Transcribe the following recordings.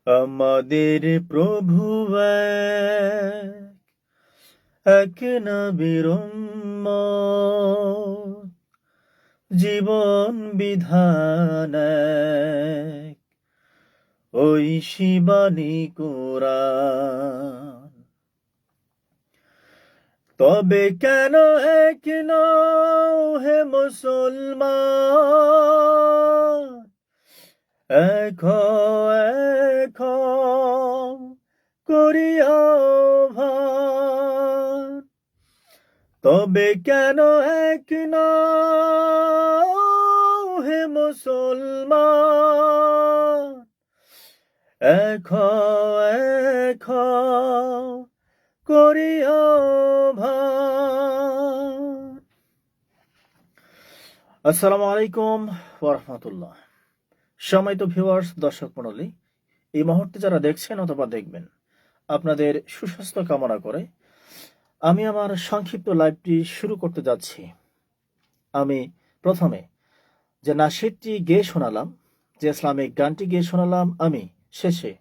আমাদের প্রভু এক নবীর উম্মত, জীবন বিধান এক, ওই শিবানী কুরআন। তবে কেন এক নও হে মুসলমান, এক করিয়া ভান। তবে কেন এক নও হে মুসলমান, এক করিয়া ভান। আসসালামু আলাইকুম ওয়া রাহমাতুল্লাহ। সম্মানিত ভিউয়ার্স, দর্শক মণ্ডলী, এই মুহূর্তে যারা দেখছেন অথবা দেখবেন, আপনাদের সুস্বাস্থ্য কামনা করে আমি আমার সংক্ষিপ্ত লাইভটি শুরু করতে যাচ্ছি। আমি প্রথমে যে নাশিদটি গেয়ে শোনালাম, যে ইসলামিক গানটি গেয়ে শোনালাম, আমি শেষে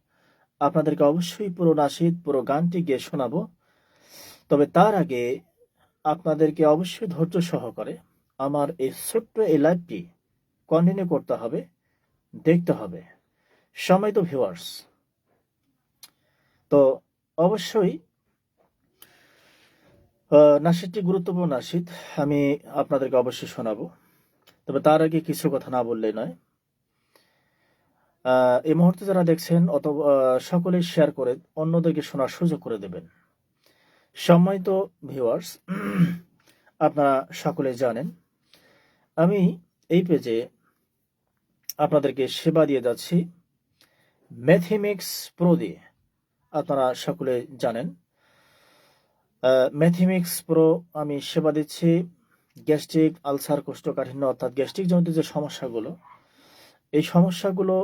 আপনাদেরকে অবশ্যই পুরো নাশিদ, পুরো গানটি গেয়ে শোনাবো। তবে তার আগে আপনাদেরকে অবশ্যই ধৈর্য সহকারে আমার এই ছোট্ট এই লাইভটি কন্টিনিউ করতে হবে, দেখতে হবে। সম্মানিত ভিউয়ার্স, তো অবশ্যই নাশিদটি গুরুত্বপূর্ণ নাশিদ, আমি আপনাদেরকে অবশ্যই শোনাবো। তবে তার আগে কিছু কথা না বললেই নয়। এই মুহূর্তে যারা দেখছেন সকলেই শেয়ার করে অন্যদেরকে শোনার সুযোগ করে দেবেন। সম্মানিত ভিউয়ার্স, আপনারা সকলে জানেন আমি এই পেজে আপনাদেরকে সেবা দিয়ে যাচ্ছি ম্যাথিমিক্স প্রো দিয়ে। আপনারা সকলে জানেন ম্যাথিমিক্স প্রো আমি সেবা দিচ্ছি গ্যাস্ট্রিক, আলসার, কোষ্ঠকাঠিন্য অর্থাৎ গ্যাস্ট্রিক জনিত যে সমস্যাগুলো, এই সমস্যাগুলো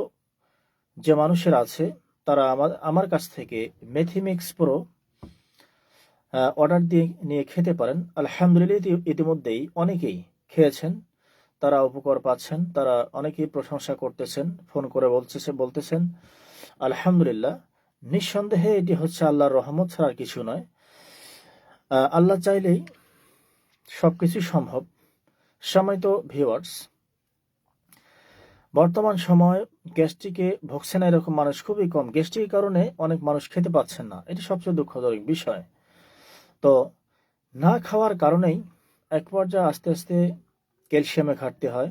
যে মানুষের আছে তারা আমার কাছ থেকে ম্যাথিমিক্স প্রো অর্ডার দিয়ে নিয়ে খেতে পারেন। আলহামদুলিল্লাহ, ইতিমধ্যেই অনেকেই খেয়েছেন, তারা উপকার পাচ্ছেন, তারা অনেকেই প্রশংসা করতেছেন, ফোন করে বলতেছেন আলহামদুলিল্লাহ। নিঃসন্দেহে এটি হচ্ছে আল্লাহর রহমত ছাড়া আর কিছু নয়। আল্লাহ চাইলেই সবকিছু সম্ভব। সম্মানিত ভিউয়ার্স, বর্তমান সময় গ্যাস্ট্রিকে ভুগছে না এরকম মানুষ খুবই কম। গ্যাস্ট্রিকের কারণে অনেক মানুষ খেতে পাচ্ছেন না, এটি সবচেয়ে দুঃখজনক বিষয়। তো না খাওয়ার কারণেই এক পর্যায়ে আস্তে আস্তে ক্যালসিয়ামে ঘাটতি হয়,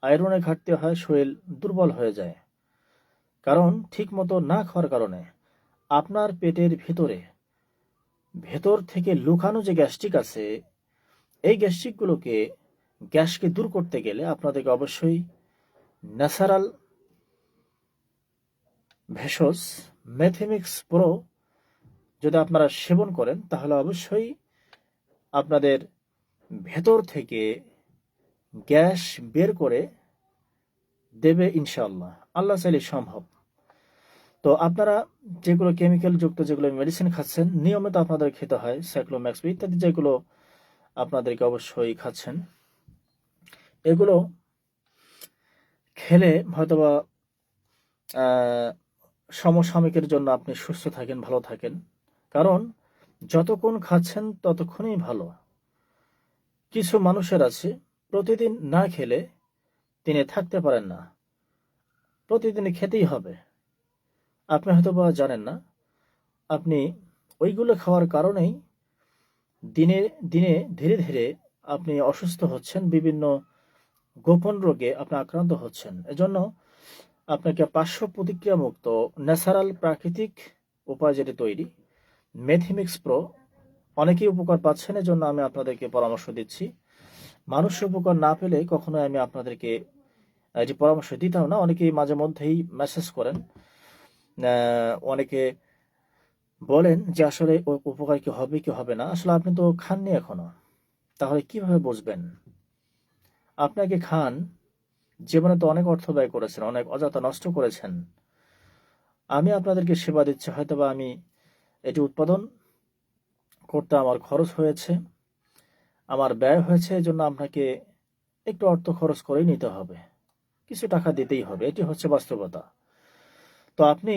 আয়রনে ঘাটতি হয়, শরীর দুর্বল হয়ে যায়। কারণ ঠিক মতো না খাওয়ার কারণে আপনার পেটের ভেতর থেকে লুকানো যে গ্যাস্ট্রিক আছে, এই গ্যাসকে দূর করতে গেলে আপনাদেরকে অবশ্যই ন্যাচারাল ভেষজ ম্যাথিমিক্স প্রো যদি আপনারা সেবন করেন, তাহলে অবশ্যই আপনাদের ভেতর থেকে গ্যাস বের করে দেবে ইনশাআল্লাহ। আল্লাহ চাইলে সম্ভব। তো আপনারা যেগুলো কেমিক্যাল যুক্ত যেগুলো মেডিসিন খাচ্ছেন, নিয়মিত আপনাদের খেতে হয়, সাইক্লোম্যাক্স ইত্যাদি যেগুলো আপনাদেরকে অবশ্যই খাচ্ছেন, এগুলো খেলে হয়তোবা সমসাময়িকের জন্য আপনি সুস্থ থাকেন, ভালো থাকেন। কারণ যতক্ষণ খাচ্ছেন ততক্ষণই ভালো। কিছু মানুষের আছে প্রতিদিন না খেলে তিনি থাকতে পারেন না, প্রতিদিন খেতেই হবে। আপনি হয়তোবা জানেন না, আপনি ওইগুলো খাওয়ার কারণেই দিনে দিনে ধীরে ধীরে আপনি অসুস্থ হচ্ছেন, বিভিন্ন গোপন রোগে আপনি আক্রান্ত হচ্ছেন। এজন্য আপনাকে পার্শ্ব প্রতিক্রিয়া মুক্ত ন্যাচারাল প্রাকৃতিক উপায় যেটি তৈরি ম্যাথিমিক্স প্রো, অনেকেই উপকার পাচ্ছেন। এজন্য আমি আপনাদেরকে পরামর্শ দিচ্ছি। মানুষ উপকার না পেলে কখনোই আমি আপনাদেরকে এটি পরামর্শ দিতাম না। অনেকেই মাঝে মধ্যেই মেসেজ করেন, অনেকে বলেন যে আসলে উপকার কি হবে কি হবে না। আসলে আপনি তো খাননি এখনো, তাহলে কিভাবে বুঝবেন? আপনাকে খান, জীবনে তো অনেক অর্থ ব্যয় করেছেন, অনেক অযথা নষ্ট করেছেন। আমি আপনাদেরকে সেবা দিচ্ছি, হয়তোবা আমি এটি উৎপাদন করতে আমার খরচ হয়েছে, আমার ব্যয় হয়েছে, এই জন্য আপনাকে একটু অর্থ খরচ করেই নিতে হবে, কিছু টাকা দিতেই হবে। এটি হচ্ছে বাস্তবতা। তো আপনি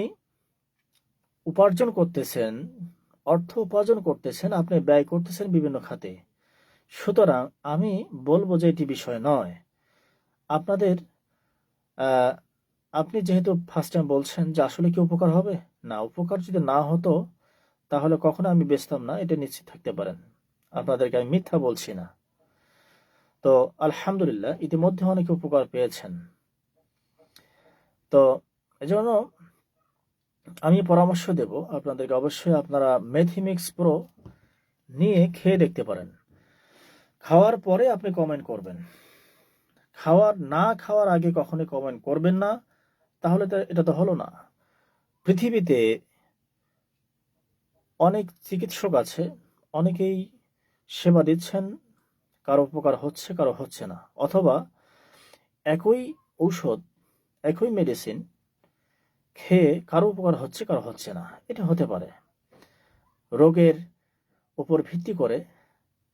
উপার্জন করতেছেন, অর্থ উপার্জন করতেছেন, আপনি ব্যয় করতেছেন বিভিন্ন খাতে। সুতরাং আমি বলবো যে এটি বিষয় নয়। আপনাদের আহ, আপনি যেহেতু ফার্স্ট টাইম বলছেন যে আসলে কি উপকার হবে, না উপকার যদি না হতো তাহলে কখনো আমি বেচতাম না, এটা নিশ্চিত থাকতে পারেন। আপনাদেরকে আমি মিথ্যা বলছি না। তো আলহামদুলিল্লাহ ইতিমধ্যে অনেকে উপকার পেয়েছেন। তো এজন্য আমি পরামর্শ দেব আপনাদেরকে, অবশ্যই আপনারা মেথিমিক্স প্রো নিয়ে খেয়ে দেখতে পারেন। খাওয়ার পরে আপনি কমেন্ট করবেন। খাওয়ার আগে কখনোই কমেন্ট করবেন না, তাহলে তো এটা তো হলো না। পৃথিবীতে অনেক চিকিৎসক আছে, অনেকেই সেবা দিচ্ছেন, কারো উপকার হচ্ছে কারো হচ্ছে না, অথবা একই ঔষধ একই মেডিসিন খেয়ে কারো উপকার হচ্ছে কারো হচ্ছে না। এটা হতে পারে, রোগের উপর ভিত্তি করে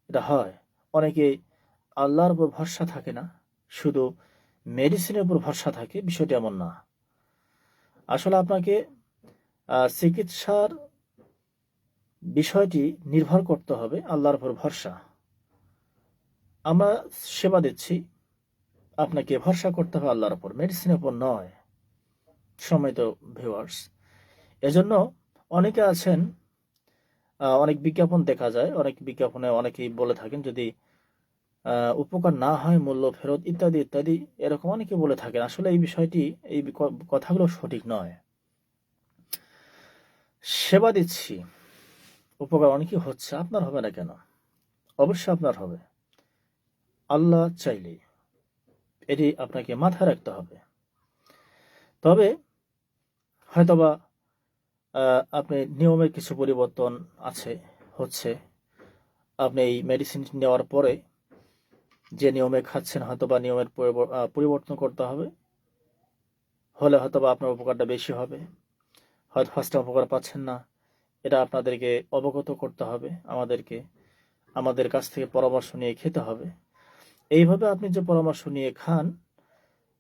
এটা হয়। অনেকে আল্লাহর উপর ভরসা থাকে না, শুধু মেডিসিনের উপর ভরসা থাকে, বিষয়টি এমন না। আসলে আপনাকে চিকিৎসার বিষয়টি নির্ভর করতে হবে আল্লাহর উপর ভরসা। আমরা সেবা দিচ্ছি, আপনাকে ভরসা করতে হবে আল্লাহর উপর, মেডিসিনের উপর নয়। সম্মানিত ভিউয়ার্স, এজন্য অনেকে আছেন, অনেক বিজ্ঞাপন দেখা যায়, অনেক বিজ্ঞাপনে অনেকেই বলে থাকেন যদি উপকার না হয় মূল্য ফেরত, ইত্যাদি ইত্যাদি, এরকম অনেকে বলে থাকেন। আসলে এই বিষয়টি, এই কথাগুলো সঠিক নয়। সেবা দিচ্ছি, উপকার অনেকই হচ্ছে, আপনার হবে না কেন? অবশ্যই আপনার হবে, আল্লাহ চাইলে। এটি আপনাকে মাথায় রাখতে হবে। তবে হয়তোবা আপনি নিয়মের কিছু পরিবর্তন হচ্ছে। আপনি এই মেডিসিন নেওয়ার পরে যে নিয়মে খাচ্ছেন, হয়তোবা নিয়মের পরিবর্তন করতে হবে, হলে হয়তোবা আপনার উপকারটা বেশি হবে। হয়তো ফার্স্ট টাইম উপকার পাচ্ছেন না, এটা আপনাদেরকে অবগত করতে হবে, আমাদের কাছ থেকে পরামর্শ নিয়ে খেতে হবে। এইভাবে আপনি যে পরামর্শ নিয়ে খান,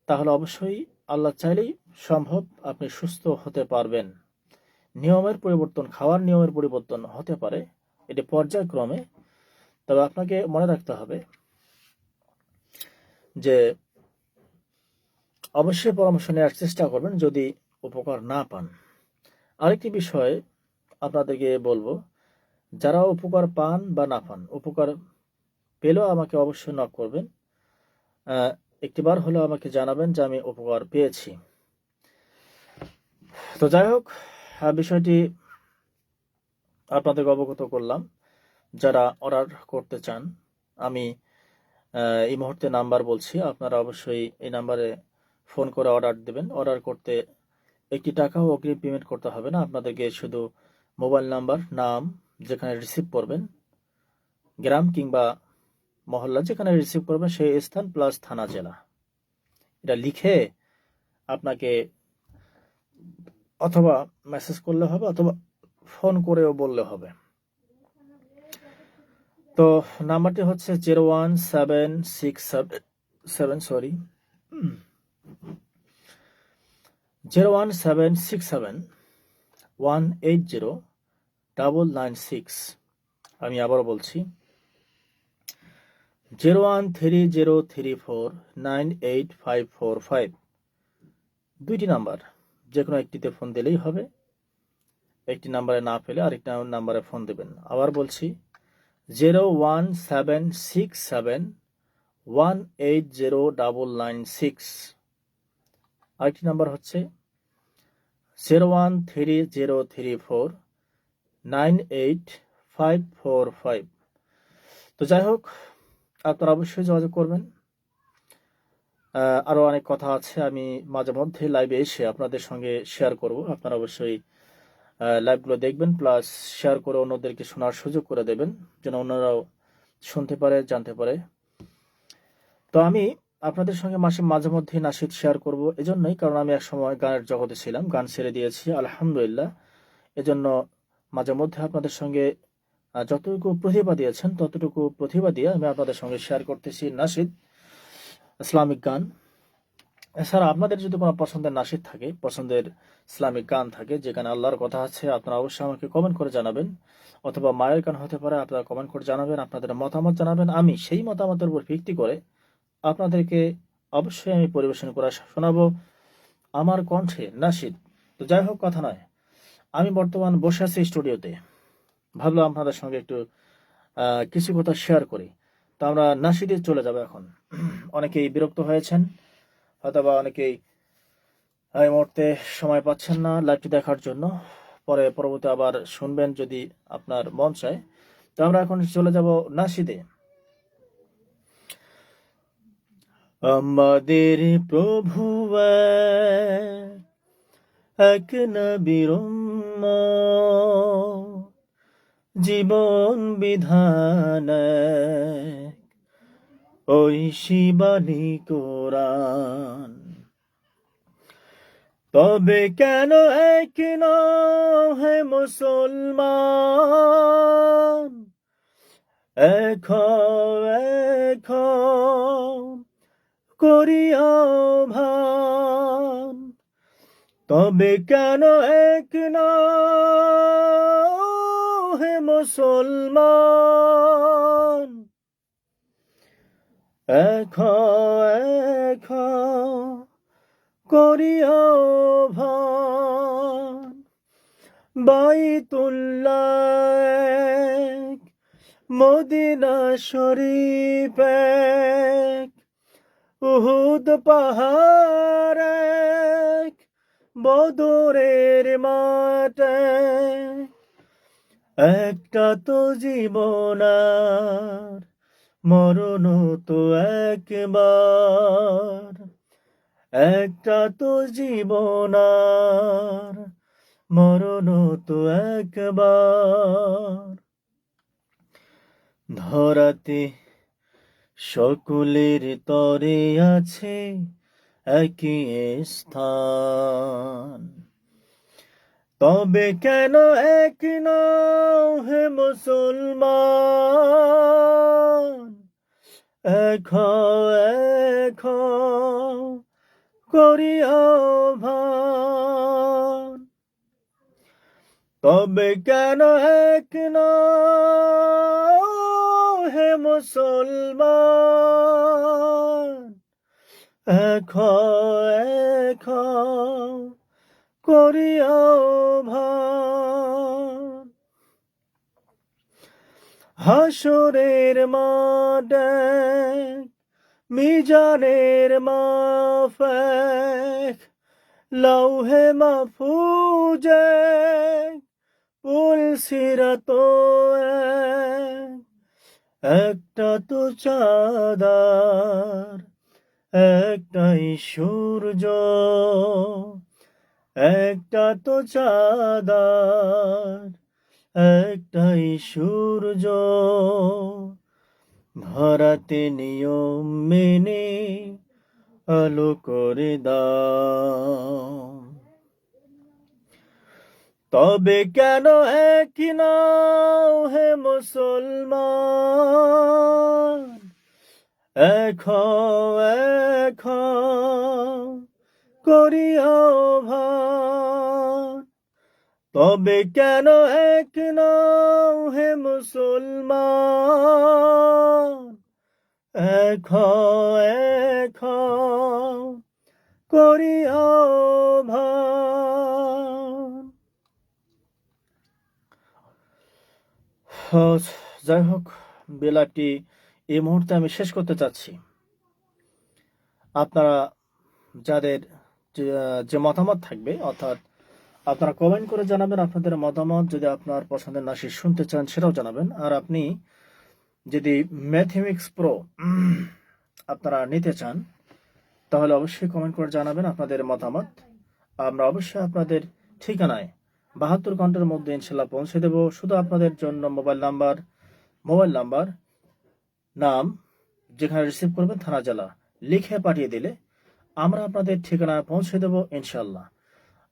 তাহলে অবশ্যই আল্লাহ চাইলেই সম্ভব আপনি সুস্থ হতে পারবেন। নিয়মের পরিবর্তন, খাওয়ার নিয়মের পরিবর্তন হতে পারে, এটি পর্যায়ক্রমে। তবে আপনাকে মনে রাখতে হবে যে অবশ্যই পরামর্শ নেওয়ার চেষ্টা করবেন যদি উপকার না পান। আরেকটি বিষয় আপনাদেরকে বলবো, যারা উপকার পান বা না পান, উপকার পেলেও আমাকে অবশ্যই নক করবেন, একটিবার হলেও আমাকে জানাবেন যে আমি উপকার পেয়েছি। তো যাই হোক, বিষয়টি আপনাদেরকে অবগত করলাম। যারা অর্ডার করতে চান, আমি এই মুহূর্তে নাম্বার বলছি, আপনারা অবশ্যই এই নাম্বারে ফোন করে অর্ডার দেবেন। অর্ডার করতে একটি টাকাও অগ্রিম পেমেন্ট করতে হবে না। আপনাদেরকে শুধু মোবাইল নাম্বার, নাম, যেখানে রিসিভ করবেন, গ্রাম কিংবা মহল্লা যেখানে রিসিভ করবেন সেই স্থান প্লাস থানা, জেলা, এটা লিখে আপনাকে অথবা মেসেজ করলে হবে, অথবা ফোন করেও বললে হবে। তো নাম্বারটি হচ্ছে 01767 আমি আবারও বলছি 01303498545। দুইটি নাম্বার, যে কোনো একটিতে ফোন দিলেই হবে। একটি নাম্বারে না পেলে আরেকটি নাম্বারে ফোন দেবেন। আবার বলছি 01761809996। আরেকটি নাম্বার হচ্ছে 01303498545। তো যাই হোক, আপনারা অবশ্যই যোগাযোগ করবেন। আরো অনেক কথা আছে, আমি মাঝে মধ্যে লাইভে এসে আপনাদের সঙ্গে শেয়ার করব। আপনারা অবশ্যই লাইভগুলো দেখবেন, প্লাস শেয়ার করে অন্যদেরকে শোনার সুযোগ করে দেবেন, যেন অন্যরাও শুনতে পারে, জানতে পারে। তো আমি আপনাদের সঙ্গে মাঝে মধ্যে নাশিদ শেয়ার করব, এজন্যই কারণ আমি এক সময় গানের জগতে ছিলাম, গান ছেড়ে দিয়েছি আলহামদুলিল্লাহ। এজন্য মাঝে মধ্যে আপনাদের সঙ্গে যতটুকু প্রতিভা দিয়েছেন ততটুকু প্রতিভা দিয়ে আমি আপনাদের সঙ্গে শেয়ার করতেছি নাশিদ, ইসলামিক গান। এছাড়া আপনাদের যদি কোনো পছন্দের নাশিদ থাকে, পছন্দের ইসলামিক গান থাকে যেখানে আল্লাহর কথা আছে, আপনারা অবশ্যই আমাকে কমেন্ট করে জানাবেন, অথবা মায়ের গান হতে পারে, আপনারা কমেন্ট করে জানাবেন, আপনাদের মতামত জানাবেন। আমি সেই মতামতের উপর ভিত্তি করে আপনাদেরকে অবশ্যই আমি পরিবেশন করে শোনাবো আমার কণ্ঠে নাশিদ। তো যাই হোক, কথা নয়, আমি বর্তমান বসে আছি স্টুডিওতে, ভাবলাম আপনাদের সঙ্গে একটু কিছু কথা শেয়ার করি। তো আমরা নাশিদে চলে যাবো এখন। অনেকেই বিরক্ত হয়েছেন, হয়তোবা অনেকেই এই মুহূর্তে সময় পাচ্ছেন না লাইভটি দেখার জন্য, পরবর্তী আবার শুনবেন যদি আপনার মন চায়। তো আমরা এখন চলে যাব নাশিদে। আমাদের প্রভু এক নবীর উম্মত, জীবন বিধান ওই শিবানী কোরআন। তবে কেন এক হে মুসলমান, এখন করিয়া ভান। তবে কেন এক হে মুসলমান, এখন করিয়া ভান। বাইতুল্লাহ মদিনা শরীফ, উহুদ পাহাড়, বদরের মাঠ, একটা তো জীবন আর মরণ তো একবার। একটা তো জীবন আর মরণ তো একবার। ধরাতে সকলের তরে আছে একই স্থান। তবে কেন এক হে মুসলমান, এখন করিয়া ভান। তবে কেন এক হে মুসলমান, এখন করিয়া ভান। হাসরের মাঠে মিজানের মাফে, লৌহে মাহফুজে পুল সিরাত, একটা তো চাঁদার একটাই সূর্য, একটা তো চাঁদার একটাই সূর্য। ধরাতে নিয়ম মেনে আলো করে দাও। তবে কেন এক হে মুসলমান, এখন করিয়া ভান। তবে কেন এক হে মুসলমান, এখন করিয়া ভান। যাই হোক, বেলাটি এই মুহূর্তে আমি শেষ করতে চাচ্ছি। আপনারা যাদের যে মতামত থাকবে, অর্থাৎ আপনারা কমেন্ট করে জানাবেন আপনাদের মতামত। যদি আপনার পছন্দের নাশিদ শুনতে চান সেটাও জানাবেন। আর আপনি যদি ম্যাথমেটিক্স প্রো আপনারা নিতে চান তাহলে অবশ্যই কমেন্ট করে জানাবেন আপনাদের মতামত। আমরা অবশ্যই আপনাদের ঠিকানায় 72 ঘন্টার মধ্যে ইনশাল্লাহ পৌঁছে দেব। শুধু আপনাদের জন্য মোবাইল নাম্বার, নাম, যেখানে রিসিভ করবেন থানা জেলা লিখে পাঠিয়ে দিলে আমরা আপনাদের ঠিকানায় পৌঁছে দেব ইনশাল্লাহ।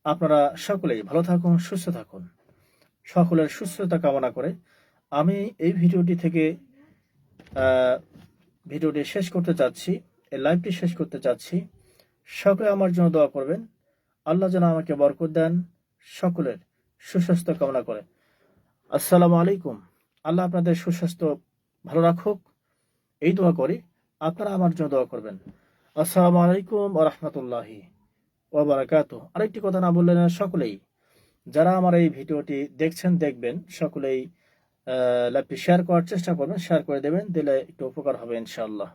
আপনারা সকলেই ভালো থাকুন, সুস্থ থাকুন। সকলের সুস্থতা কামনা করে আমি এই ভিডিওটি শেষ করতে চাচ্ছি, এই লাইভটি শেষ করতে চাচ্ছি। সকলে আমার জন্য দোয়া করবেন। আল্লাহ যেন আমাকে বরকত দেন, সকলের সুস্বাস্থ্য কামনা করে। আসসালামু আলাইকুম। আল্লাহ আপনাদের সুস্বাস্থ্য ভালো রাখুক, এই দোয়া করি। আপনারা আমার জন্য দোয়া করবেন। আসসালামু আলাইকুম ওয়া রাহমাতুল্লাহি ওয়া বারাকাতুহু। আরেকটি কথা না বললেন না, সকলেই যারা আমার এই ভিডিওটি দেখছেন দেখবেন, সকলেই লাইভটি শেয়ার করার চেষ্টা করবেন, শেয়ার করে দেবেন, দিলে একটু উপকার হবে ইনশাআল্লাহ।